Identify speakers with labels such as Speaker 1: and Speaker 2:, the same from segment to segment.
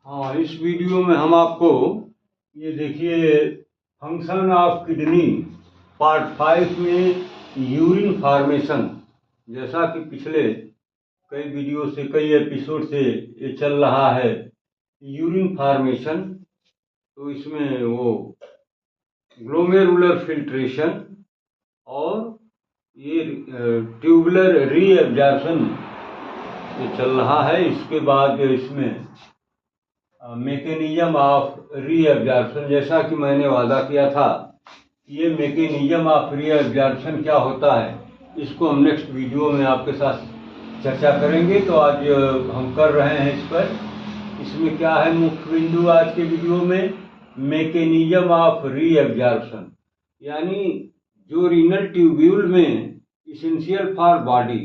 Speaker 1: हाँ, इस वीडियो में हम आपको ये देखिए फंक्शन ऑफ किडनी पार्ट 5 में यूरिन फॉर्मेशन, जैसा कि पिछले कई वीडियो से कई एपिसोड से ये चल रहा है यूरिन फॉर्मेशन। तो इसमें वो ग्लोमेरुलर फिल्ट्रेशन और ये ट्यूबुलर रीएब्जॉर्प्शन ये चल रहा है। इसके बाद इसमें मैकेनिज्म ऑफ रीएब्जॉर्प्शन, जैसा कि मैंने वादा किया था, ये मैकेनिज्म ऑफ रीएब्जॉर्प्शन क्या होता है इसको हम नेक्स्ट वीडियो में आपके साथ चर्चा करेंगे। तो आज हम कर रहे हैं इस पर। इसमें क्या है मुख्य बिंदु आज के वीडियो में, मैकेनिज्म ऑफ रीएब्जॉर्प्शन, यानी जो रीनल ट्यूब्यूल में इसेंशियल फॉर बॉडी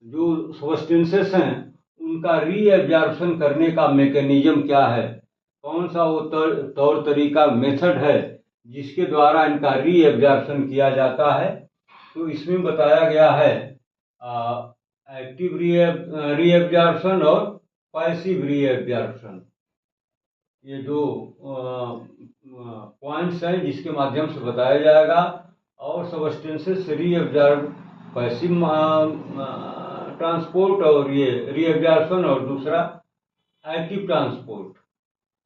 Speaker 1: जो सब्सटेंसेस हैं उनका रीएब्जॉर्प्शन करने का मैकेनिज्म क्या है, कौन सा वो तौर तरीका मेथड है जिसके द्वारा इनका रीएब्जॉर्प्शन किया जाता है। तो इसमें बताया गया है एक्टिव रीएब्जॉर्प्शन और पैसिव रीएब्जॉर्प्शन, ये दो पॉइंट्स हैं जिसके माध्यम से बताया जाएगा। और सब्सटेंसेस रीएब्जॉर्ब पैसिव ट्रांसपोर्ट और ये रीएब्जॉर्प्शन, और दूसरा एक्टिव ट्रांसपोर्ट,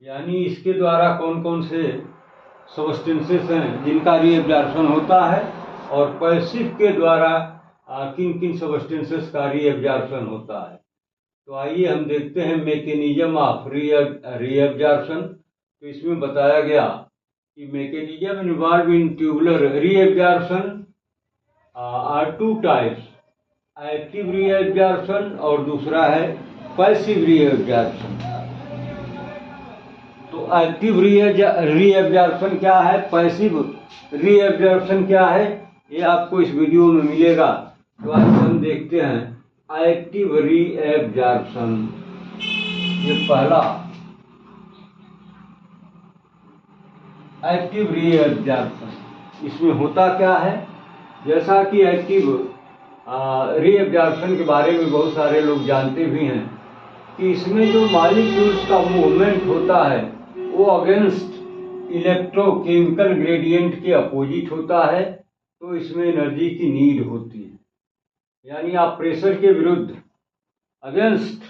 Speaker 1: यानी इसके द्वारा कौन कौन से सब्सटेंसेस हैं जिनका रीएब्जॉर्प्शन होता है, और पैसिव के द्वारा किन किन सब्सटेंसेस का रीएब्जॉर्प्शन होता है। तो आइए हम देखते हैं मैकेनिज्म ऑफ रीएब्जॉर्प्शन। तो इसमें बताया गया कि mechanism involved in tubular reabsorption are two types, active reabsorption और दूसरा है पैसिव रीएब्जॉर्प्शन। तो एक्टिव रीएब्जॉर्प्शन क्या है, पैसिव रीएब्जॉर्प्शन क्या है, ये आपको इस वीडियो में मिलेगा। तो आज हम देखते हैं एक्टिव रीएब्जॉर्प्शन। ये पहला एक्टिव रीएब्जॉर्प्शन, इसमें होता क्या है, जैसा कि एक्टिव रीएब्जॉर्प्शन के बारे में बहुत सारे लोग जानते भी हैं कि इसमें जो मॉलिक्यूल्स का मूवमेंट होता है वो अगेंस्ट इलेक्ट्रोकेमिकल ग्रेडियंट के अपोजिट होता है। तो इसमें एनर्जी की नीड होती है, यानी आप प्रेशर के विरुद्ध अगेंस्ट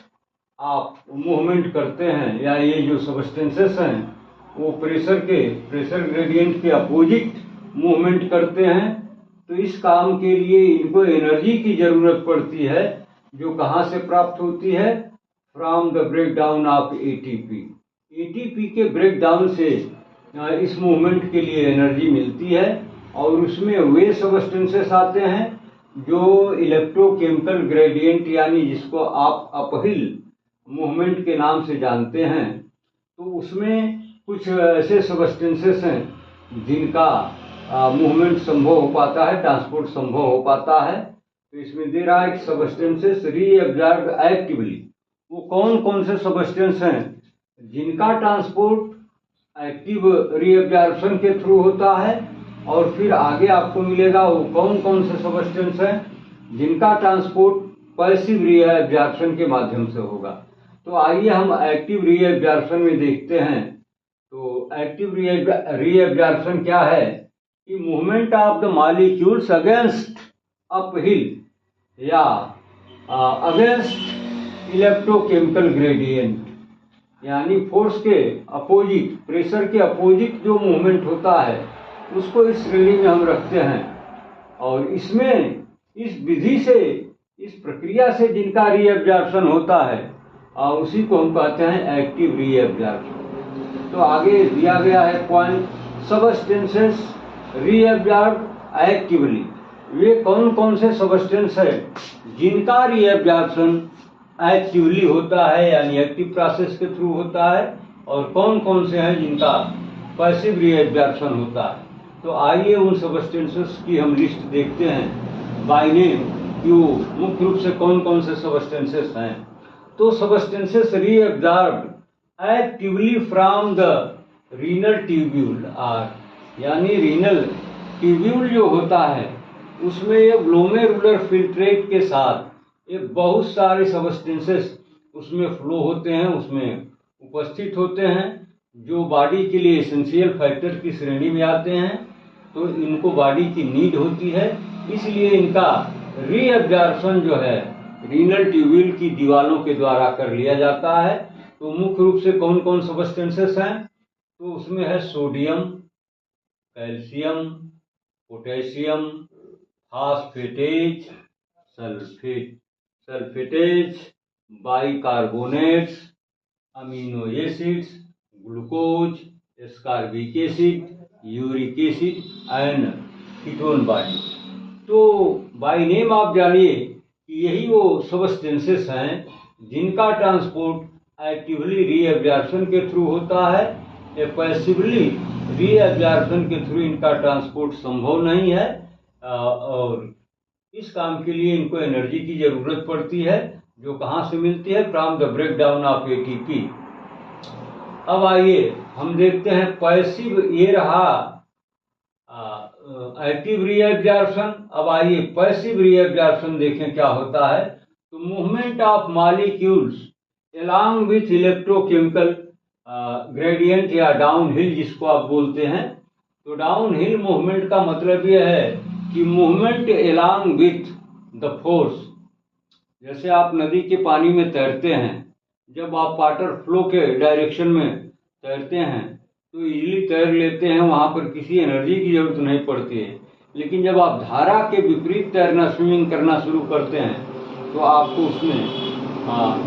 Speaker 1: आप मूवमेंट करते हैं, या ये जो सब्सटेंसेस हैं वो प्रेशर ग्रेडियंट के अपोजिट मूवमेंट करते हैं। तो इस काम के लिए इनको एनर्जी की ज़रूरत पड़ती है, जो कहाँ से प्राप्त होती है, from the breakdown of ATP. ATP के ब्रेकडाउन से इस मूवमेंट के लिए एनर्जी मिलती है, और उसमें वे सब्सटेंसेस आते हैं जो इलेक्ट्रोकेमिकल ग्रेडियंट, यानी जिसको आप अपहिल मूवमेंट के नाम से जानते हैं। तो उसमें कुछ ऐसे सब्सटेंसेस हैं जिनका मूवमेंट संभव हो पाता है, ट्रांसपोर्ट संभव हो पाता है। तो इसमें दे रहा है सब्सटेंसेस रीएब्जॉर्ब एक्टिवली। वो कौन कौन से सब्सटेंस हैं जिनका ट्रांसपोर्ट एक्टिव रीएब्जॉर्प्शन के थ्रू होता है, और फिर आगे आपको मिलेगा वो कौन कौन से सब्सटेंस हैं जिनका ट्रांसपोर्ट पैसिव रीएब्जॉर्प्शन के माध्यम से होगा। तो आइए हम एक्टिव रीएब्जॉर्प्शन में देखते हैं। तो एक्टिव रीएब्जॉर्प्शन क्या है कि movement of the molecules against uphill या अगेंस्ट इलेक्ट्रोकेमिकल ग्रेडियंट, यानी फोर्स के अपोजिट, प्रेशर के अपोजिट जो मूवमेंट होता है उसको इस श्रेणी में हम रखते हैं। और इसमें इस विधि से, इस प्रक्रिया से जिनका रीएब्जॉर्प्शन होता है उसी को हम कहते हैं एक्टिव रीएब्जॉर्प्शन। तो आगे दिया गया है पॉइंट, सब्सटेंसेस रीएब्जॉर्ब एक्टिवली। वे कौन कौन से सब्सटेंस है जिनका रीएब्जॉर्प्शन एक्टिवली होता है, यानी एक्टिव प्रोसेस के थ्रू होता है, और कौन कौन से हैं जिनका पैसिव रीएब्जॉर्प्शन होता है। तो आइए उन सब्सटेंसेस की हम लिस्ट देखते हैं बाय नेम कि वो मुख्य रूप से कौन कौन से सब्सटेंसेस हैं। तो substances reabsorbed actively from the renal tubule are, यानी रीनल ट्यूब्यूल जो होता है उसमें ये ग्लोमेरुलर फिल्ट्रेट के साथ ये बहुत सारे सब्सटेंसेस उसमें फ्लो होते हैं, उसमें उपस्थित होते हैं, जो बॉडी के लिए एसेंशियल फैक्टर की श्रेणी में आते हैं, तो इनको बॉडी की नीड होती है, इसलिए इनका रीअब्जॉर्प्शन जो है रीनल ट्यूब्यूल की दीवारों के द्वारा कर लिया जाता है। तो मुख्य रूप से कौन कौन सब्सटेंसेस हैं, तो उसमें है sodium, calcium, potassium, phosphates, sulphates, bicarbonates, amino acids, glucose, ascorbic acid, uric acid and ketone body. तो बाय नेम आप जानिए कि यही वो सब्सटेंसेस हैं जिनका ट्रांसपोर्ट एक्टिवली रीअब्जॉर्प्शन के थ्रू होता है, या पैसिवली रीअब्जॉर्प्शन के थ्रू इनका ट्रांसपोर्ट संभव नहीं है, और इस काम के लिए इनको एनर्जी की जरूरत पड़ती है, जो कहाँ से मिलती है, from the breakdown of ATP. अब आइए हम देखते हैं पैसिव, ये रहा एक्टिव रीअब्जॉर्प्शन। अब आइए पैसिव रीअब्जॉर्प्शन देखें क्या होता है। तो movement of molecules along with electrochemical gradient या डाउन हिल जिसको आप बोलते हैं। तो डाउन हिल मूवमेंट का मतलब यह है कि movement along with the force. जैसे आप नदी के पानी में तैरते हैं, जब आप वाटर फ्लो के डायरेक्शन में तैरते हैं तो इजीली तैर लेते हैं, वहाँ पर किसी एनर्जी की जरूरत नहीं पड़ती है। लेकिन जब आप धारा के विपरीत तैरना, स्विमिंग करना शुरू करते हैं, तो आपको उसमें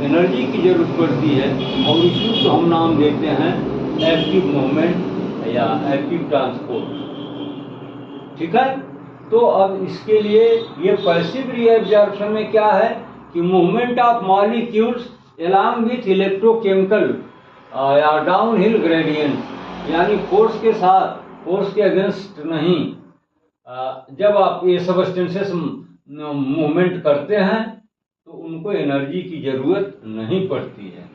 Speaker 1: एनर्जी की जरूरत पड़ती है, और इसी को हम नाम देते हैं एक्टिव मूवमेंट या एक्टिव ट्रांसपोर्ट। ठीक है। तो अब इसके लिए ये पैसिव रीअब्जॉर्प्शन में क्या है कि movement of molecules along with electrochemical या डाउन हिल ग्रेडियंट, यानी फोर्स के साथ, फोर्स के अगेंस्ट नहीं। जब आप ये सब्सटेंसेस मूवमेंट करते हैं तो उनको एनर्जी की जरूरत नहीं पड़ती है।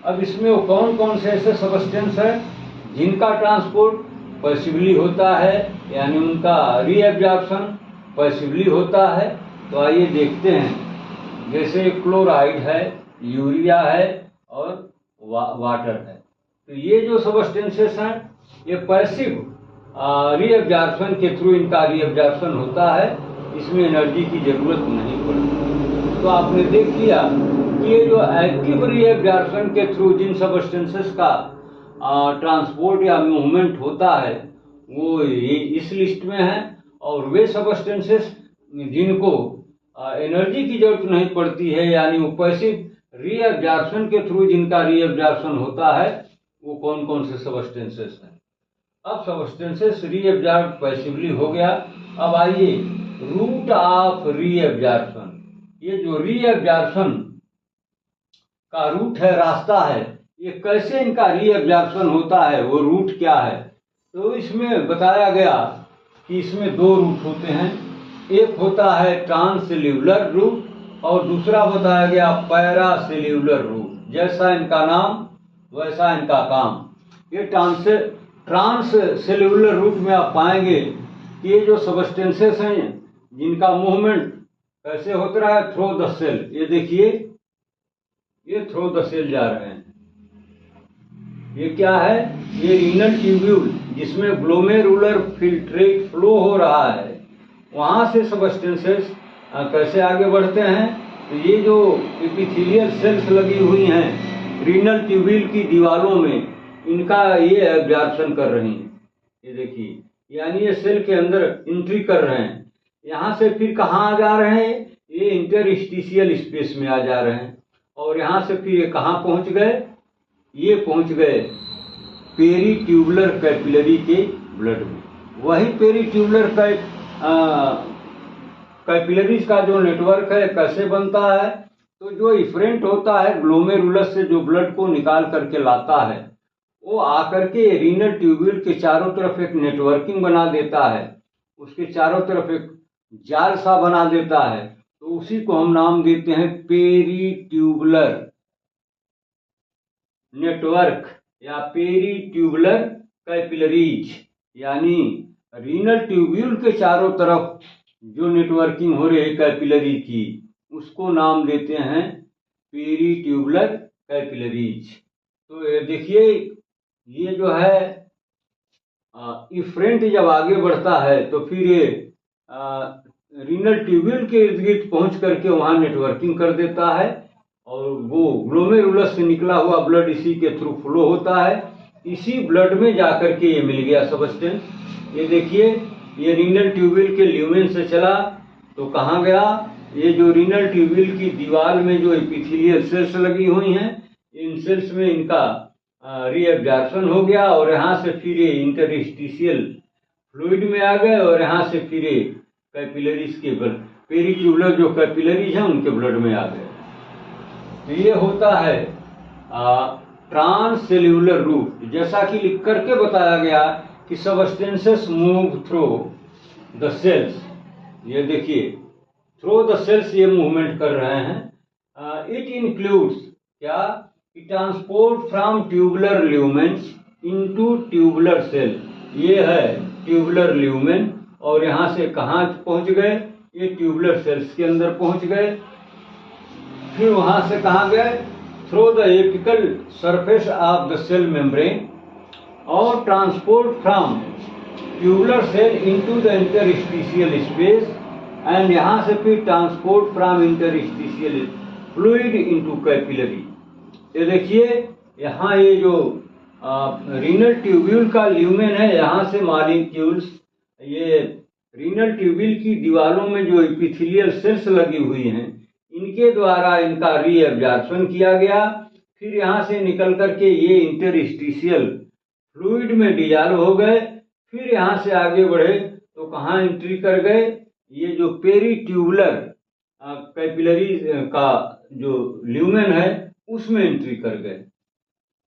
Speaker 1: अब इसमें वो कौन कौन से ऐसे सब्सटेंस हैं जिनका ट्रांसपोर्ट पैसिवली होता है, यानी उनका रीअब्जॉर्प्शन पैसिवली होता है। तो आइए देखते हैं। जैसे क्लोराइड है, यूरिया है और वाटर है। तो ये जो सब्सटेंसेस हैं ये पैसिव रीअब्जॉर्प्शन के थ्रू इनका रीअब्जॉर्प्शन होता है, इसमें एनर्जी की जरूरत नहीं पड़ती। तो आपने देख लिया कि ये जो एक्टिव रीअब्जॉर्प्शन के थ्रू जिन सब्सटेंसेस का ट्रांसपोर्ट या मूवमेंट होता है वो ये इस लिस्ट में है, और वे सब्सटेंसेस जिनको एनर्जी की जरूरत नहीं पड़ती है, यानी वो पैसिव रीअब्जॉर्प्शन के थ्रू जिनका रीअब्जॉर्प्शन होता है, वो कौन कौन से सब्सटेंसेस हैं। अब सब्सटेंसेस रीअब्जॉर्ब पैसिवली हो गया। अब आइए रूट ऑफ रीअब्जॉर्प्शन। ये जो रीअब्जॉर्प्शन का रूट है, रास्ता है, ये कैसे इनका रीअब्जॉर्प्शन होता है, वो रूट क्या है। तो इसमें बताया गया कि इसमें दो रूट होते हैं। एक होता है ट्रांससेल्यूलर रूट और दूसरा बताया गया पैरासेल्यूलर रूट। जैसा इनका नाम वैसा इनका काम। ये ट्रांससेल्यूलर रूट में आप पाएंगे कि ये जो सब्सटेंसेस हैं जिनका मूवमेंट कैसे होता रहा है, थ्रू द सेल। ये देखिए, ये थ्रू द सेल जा रहे हैं। ये क्या है, ये रीनल ट्यूब्यूल जिसमें ग्लोमेरुलर फिल्ट्रेट फ्लो हो रहा है, वहाँ से सब्सटेंसेस कैसे आगे बढ़ते हैं। तो ये जो एपिथेलियल सेल्स लगी हुई हैं रीनल ट्यूब्यूल की दीवारों में, इनका ये एब्जॉर्प्शन कर रही हैं। ये देखिए, यानी ये सेल के अंदर एंट्री कर रहे हैं। यहाँ से फिर कहाँ आ जा रहे हैं, ये इंटरस्टिशियल स्पेस में आ जा रहे हैं, और यहाँ से फिर ये कहाँ पहुँच गए, ये पहुँच गए पेरीट्यूबुलर कैपिलरी के ब्लड में। वही पेरीट्यूबुलर कैपिलरीज का जो नेटवर्क है कैसे बनता है, तो जो इफरेंट होता है ग्लोमेरुलस से जो ब्लड को निकाल करके लाता है, वो आकर के रीनल ट्यूब्यूल के चारों तरफ एक नेटवर्किंग बना देता है, उसके चारों तरफ एक जाल सा बना देता है। तो उसी को हम नाम देते हैं पेरीट्यूबुलर नेटवर्क या पेरीट्यूबुलर कैपिलरीज। यानी रीनल ट्यूब्यूल के चारों तरफ जो नेटवर्किंग हो रही है कैपिलरी की, उसको नाम देते हैं पेरीट्यूबुलर कैपिलरीज। तो ये देखिए, ये जो है इफ्रेंट जब आगे बढ़ता है तो फिर ये रीनल ट्यूब्यूल के इर्द गिर्द पहुंच करके वहां नेटवर्किंग कर देता है, और वो ग्लोमेरुलस से निकला हुआ ब्लड इसी के थ्रू फ्लो होता है। इसी ब्लड में जाकर के ये मिल गया सबस्टेंस। ये देखिए, ये रीनल ट्यूब्यूल के ल्यूमेन से चला तो कहाँ गया, ये जो रीनल ट्यूब्यूल की दीवार में जो एपिथेलियल सेल्स लगी हुई हैं, इन सेल्स में इनका रीएब्जॉर्प्शन हो गया, और यहाँ से फिर ये इंटरस्टिशियल फ्लूइड में आ गए, और यहाँ से फिर ये कैपिलरीज के ब्लड, पेरिट्यूबुलर जो कैपिलरीज हैं उनके ब्लड में आ गए। तो ये होता है ट्रांससेल्यूलर रूट। जैसा कि लिख करके बताया गया कि substances move through the cells. ये देखिए, थ्रू द सेल्स ये मूवमेंट कर रहे हैं। इट इंक्लूड्स क्या, कि transport from tubular lumen into tubular cell. ये है ट्यूबुलर ल्यूमेन, और यहाँ से कहाँ पहुँच गए, ये ट्यूबुलर सेल्स के अंदर पहुँच गए। फिर वहाँ से कहाँ गए, through the apical surface of the cell membrane, और transport from tubular cell into the interstitial space, and यहाँ से फिर transport from interstitial fluid into capillary. ये देखिए, यहाँ ये जो रीनल ट्यूब्यूल का ल्यूमेन है, यहाँ से मॉलिक्यूल्स, ये रीनल ट्यूब्यूल की दीवारों में जो एपिथेलियल सेल्स लगी हुई हैं, इनके द्वारा इनका रीएब्जॉर्प्शन किया गया। फिर यहाँ से निकल करके ये इंटरस्टिशियल फ्लूइड में डिजॉल्व हो गए। फिर यहाँ से आगे बढ़े तो कहाँ एंट्री कर गए, ये जो पेरीट्यूबुलर कैपिलरी का जो ल्यूमेन है उसमें एंट्री कर गए।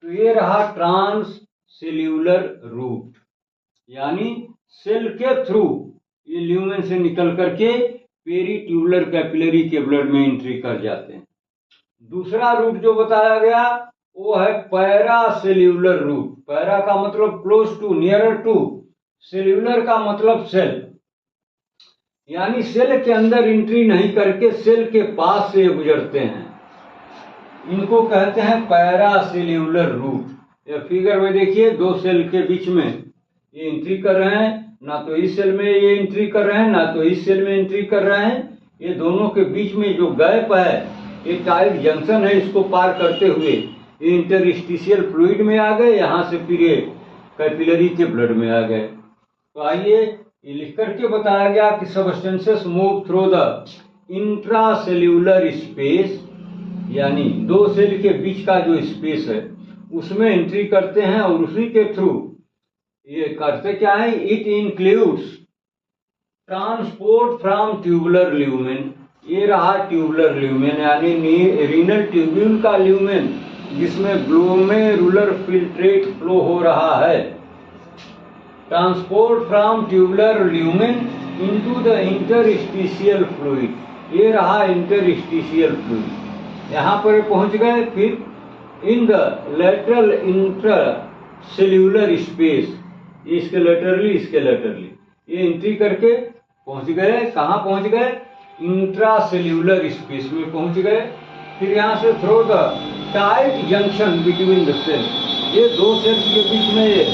Speaker 1: तो ये रहा ट्रांससेल्यूलर रूट, यानी सेल के थ्रू ये ल्यूमेन से निकल करके पेरीट्यूबुलर कैपिलरी के ब्लड में एंट्री कर जाते हैं। दूसरा रूट जो बताया गया वो है पैरासेल्यूलर रूट। पैरा का मतलब close to, nearer to, cellular का मतलब सेल, यानी सेल के अंदर एंट्री नहीं करके सेल के पास से गुजरते हैं। इनको कहते हैं पैरासेल्यूलर रूट। ये फिगर में देखिए, दो सेल के बीच में ये एंट्री कर रहे हैं, ना तो इस सेल में ये एंट्री कर रहे हैं, ना तो इस सेल में एंट्री कर रहे हैं। ये दोनों के बीच में जो गैप है, ये टाइट जंक्शन है, इसको पार करते हुए ये इंटरस्टिशियल फ्लूइड में आ गए, यहाँ से फिर ये कैपिलरी के ब्लड में आ गए। तो आइए, ये लिख करके बताया गया कि substances move through the intracellular space, यानी दो सेल के बीच का जो स्पेस है उसमें एंट्री करते हैं, और उसी के थ्रू ये करते क्या है, it includes transport from tubular lumen. ये रहा ट्यूबुलर ल्यूमेन, यानी रीनल ट्यूब्यूल का ल्यूमेन जिसमें ग्लोमेरुलर फिल्ट्रेट फ्लो हो रहा है। Transport from tubular lumen into the interstitial fluid. ये रहा इंटरस्टिशियल फ्लूइड, यहाँ पर पहुंच गए। फिर in the lateral intracellular space, इसके लेटरली ये एंट्री करके पहुंच गए। कहाँ पहुंच गए, इंट्रासेल्यूलर स्पेस में पहुंच गए। फिर यहाँ से through the tight junction between the cell, ये दो सेल्स के बीच में ये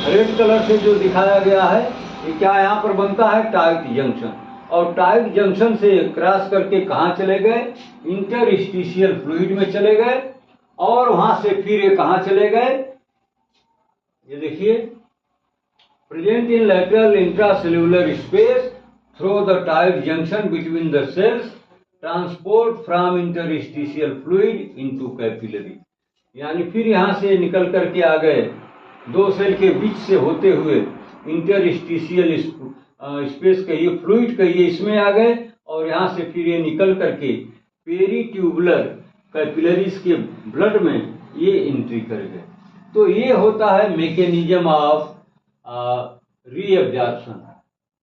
Speaker 1: रेड कलर से जो दिखाया गया है, ये क्या यहाँ पर बनता है, टाइट जंक्शन। और टाइट जंक्शन से क्रॉस करके कहाँ चले गए, इंटरस्टिशियल फ्लूइड में चले गए, और वहां से फिर ये कहाँ चले गए, ये देखिए, present in lateral intracellular space through the tight junction between the cells, transport from interstitial fluid into capillary. यानी फिर यहाँ से निकल करके आ गए, दो सेल के बीच से होते हुए इंटरस्टिशियल स्पेस कहिए, फ्लूइड कहिए, इसमें आ गए, और यहाँ से फिर ये निकल करके पेरीट्यूबुलर कैपिलरीज के ब्लड में ये एंट्री कर गए। तो ये होता है मैकेनिज्म ऑफ रीएब्जॉर्प्शन।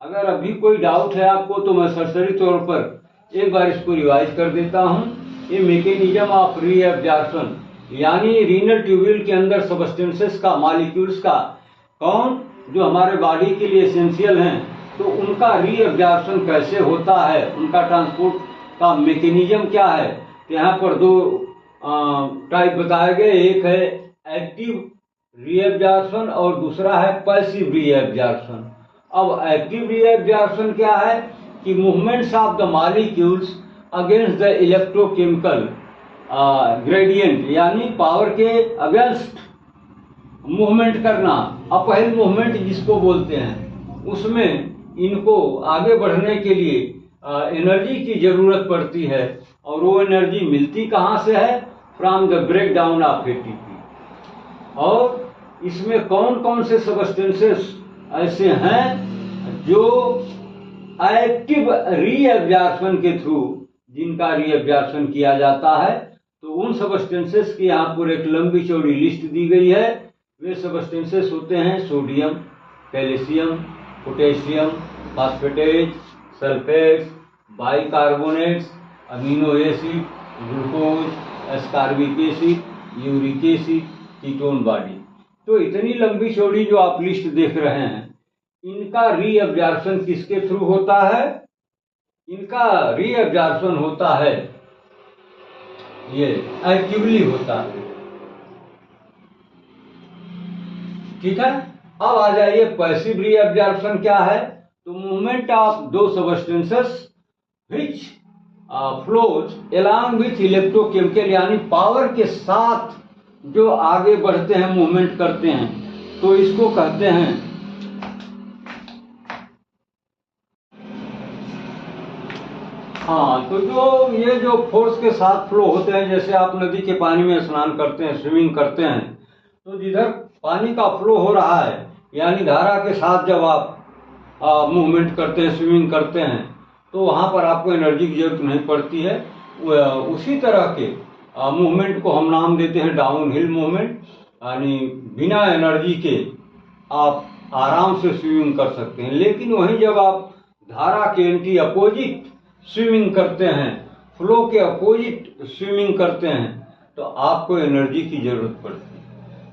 Speaker 1: अगर अभी कोई डाउट है आपको तो मैं सरसरी तौर पर एक बार इसको रिवाइज कर देता हूँ। ये मैकेनिज्म ऑफ रीएब्जॉर्प्शन, यानी रीनल ट्यूब्यूल के अंदर सबस्टेंसेस का, मॉलिक्यूल्स का, कौन जो हमारे बॉडी के लिए एसेंशियल हैं, तो उनका रीएब्जॉर्प्शन कैसे होता है, उनका ट्रांसपोर्ट का मैकेनिज्म क्या है। तो यहाँ पर दो टाइप बताए गए, एक है एक्टिव रीएब्जॉर्प्शन और दूसरा है पैसिव रीएब्जॉर्प्शन। अब एक्टिव रीएब्जॉर्प्शन क्या है कि movements of the molecules against the electrochemical gradient, यानी पावर के अगेंस्ट मूवमेंट करना, अपहिल मूवमेंट जिसको बोलते हैं, उसमें इनको आगे बढ़ने के लिए एनर्जी की जरूरत पड़ती है। और वो एनर्जी मिलती कहाँ से है? From the break down of ATP. और इसमें कौन कौन से सबस्टेंसेस ऐसे हैं जो एक्टिव रीएब्जॉर्प्शन के थ्रू जिनका रीएब्जॉर्प्शन किया जाता है? तो उन सबस्टेंसेस की यहाँ पर एक लंबी चौड़ी लिस्ट दी गई है। वे सबस्टेंसेस होते हैं sodium, calcium, potassium, phosphatase, sulphates, bicarbonates, amino acid, glucose, ascorbic acid, uric acid, ketone body. तो इतनी लंबी चौड़ी जो आप लिस्ट देख रहे हैं, इनका रीएब्जॉर्प्शन किसके थ्रू होता है? इनका रीएब्जॉर्प्शन होता है, ये एक्टिवली होता है। ठीक है। अब आ जाइए पैसिव रीएब्जॉर्प्शन क्या है? तो मूवमेंट ऑफ दो substances which flows along with electrochemical, यानी पावर के साथ जो आगे बढ़ते हैं, मूवमेंट करते हैं, तो इसको कहते हैं हाँ। तो जो ये जो फोर्स के साथ फ्लो होते हैं, जैसे आप नदी के पानी में स्नान करते हैं, स्विमिंग करते हैं, तो जिधर पानी का फ्लो हो रहा है, यानी धारा के साथ जब आप मूवमेंट करते हैं, स्विमिंग करते हैं, तो वहाँ पर आपको एनर्जी की जरूरत नहीं पड़ती है। उसी तरह के मूवमेंट को हम नाम देते हैं डाउन हिल मूवमेंट, यानी बिना एनर्जी के आप आराम से स्विमिंग कर सकते हैं। लेकिन वहीं जब आप धारा के एंटी अपोजिट स्विमिंग करते हैं, फ्लो के अपोजिट स्विमिंग करते हैं, तो आपको एनर्जी की जरूरत पड़ती है।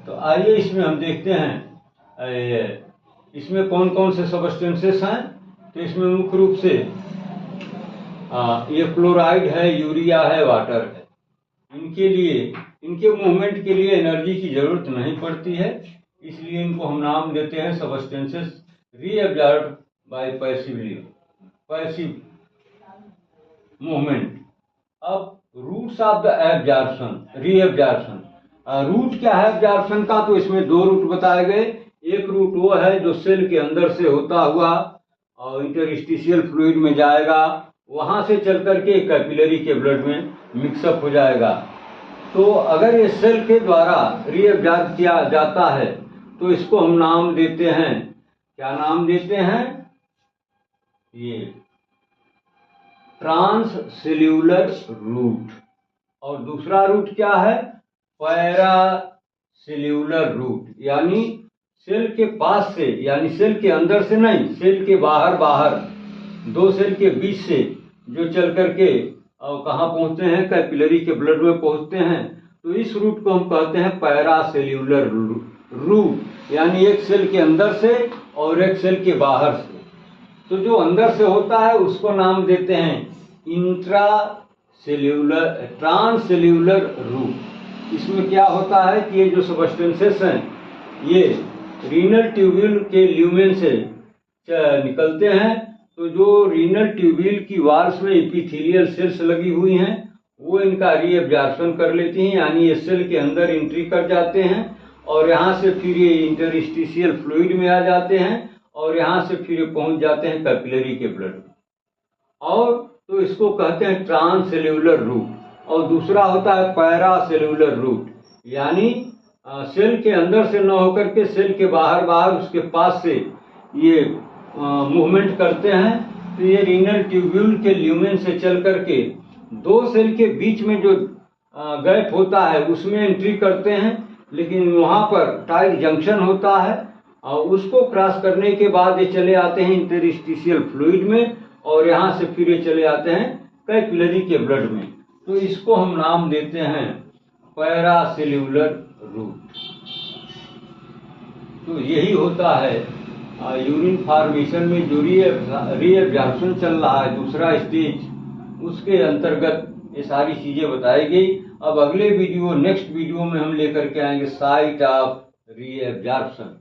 Speaker 1: तो आइए इसमें हम देखते हैं इसमें कौन कौन से सबस्टेंसेस हैं। तो इसमें मुख्य रूप से ये क्लोराइड है, यूरिया है, वाटर है। इनके लिए, इनके मूवमेंट के लिए एनर्जी की जरूरत नहीं पड़ती है, इसलिए इनको हम नाम देते हैं substances reabsorbed by passive movement. अब routes of the absorption, reabsorption. Route क्या है एब्जॉर्प्शन का? तो इसमें दो रूट बताए गए। एक रूट वो है जो सेल के अंदर से होता हुआ और इंटरस्टिशियल फ्लूइड में जाएगा, वहां से चल करके कैपिलरी के ब्लड में मिक्सअप हो जाएगा। तो अगर ये सेल के द्वारा रीअब्जॉर्ब किया जाता है तो इसको हम नाम देते हैं, क्या नाम देते हैं? ये ट्रांससेल्यूलर रूट। और दूसरा रूट क्या है? पैरासेल्यूलर रूट, यानी सेल के पास से, यानी सेल के अंदर से नहीं, सेल के बाहर दो सेल के बीच से जो चल करके और कहाँ पहुंचते हैं? कैपिलरी के ब्लड में पहुंचते हैं। तो इस रूट को हम कहते हैं पैरासेल्यूलर रूट, यानी एक सेल के अंदर से और एक सेल के बाहर से। तो जो अंदर से होता है उसको नाम देते हैं ट्रांससेल्यूलर रूट। इसमें क्या होता है कि ये जो सबस्टेंसेस हैं, ये रीनल ट्यूब्यूल के ल्यूमेन से निकलते हैं। तो जो रीनल ट्यूब्यूल की वाल्स में एपिथेलियल सेल्स लगी हुई हैं, वो इनका रीअब्जॉर्प्शन कर लेती हैं, यानी ये सेल के अंदर एंट्री कर जाते हैं और यहाँ से फिर ये इंटरस्टिशियल फ्लूइड में आ जाते हैं और यहाँ से फिर पहुँच जाते हैं कैपिलरी के ब्लड में। और तो इसको कहते हैं ट्रांससेल्यूलर रूट। और दूसरा होता है पैरासेल्यूलर रूट, यानी सेल के अंदर से न होकर के सेल के बाहर उसके पास से ये मूवमेंट करते हैं। तो ये रीनल ट्यूब्यूल के ल्यूमेन से चल करके दो सेल के बीच में जो गैप होता है उसमें एंट्री करते हैं, लेकिन वहाँ पर टाइट जंक्शन होता है और उसको क्रॉस करने के बाद ये चले आते हैं इंटरस्टिशियल फ्लूइड में और यहाँ से फिर ये चले आते हैं कैपिलरी के ब्लड में। तो इसको हम नाम देते हैं पैरासेल्यूलर रूट। तो यही होता है यूरिन फॉर्मेशन में जो रीअब्जॉर्प्शन चल रहा है, दूसरा स्टेज, उसके अंतर्गत ये सारी चीजें बताई गई। अब अगले वीडियो नेक्स्ट वीडियो में हम लेकर के आएंगे साइट ऑफ रीएब्जॉर्प्शन।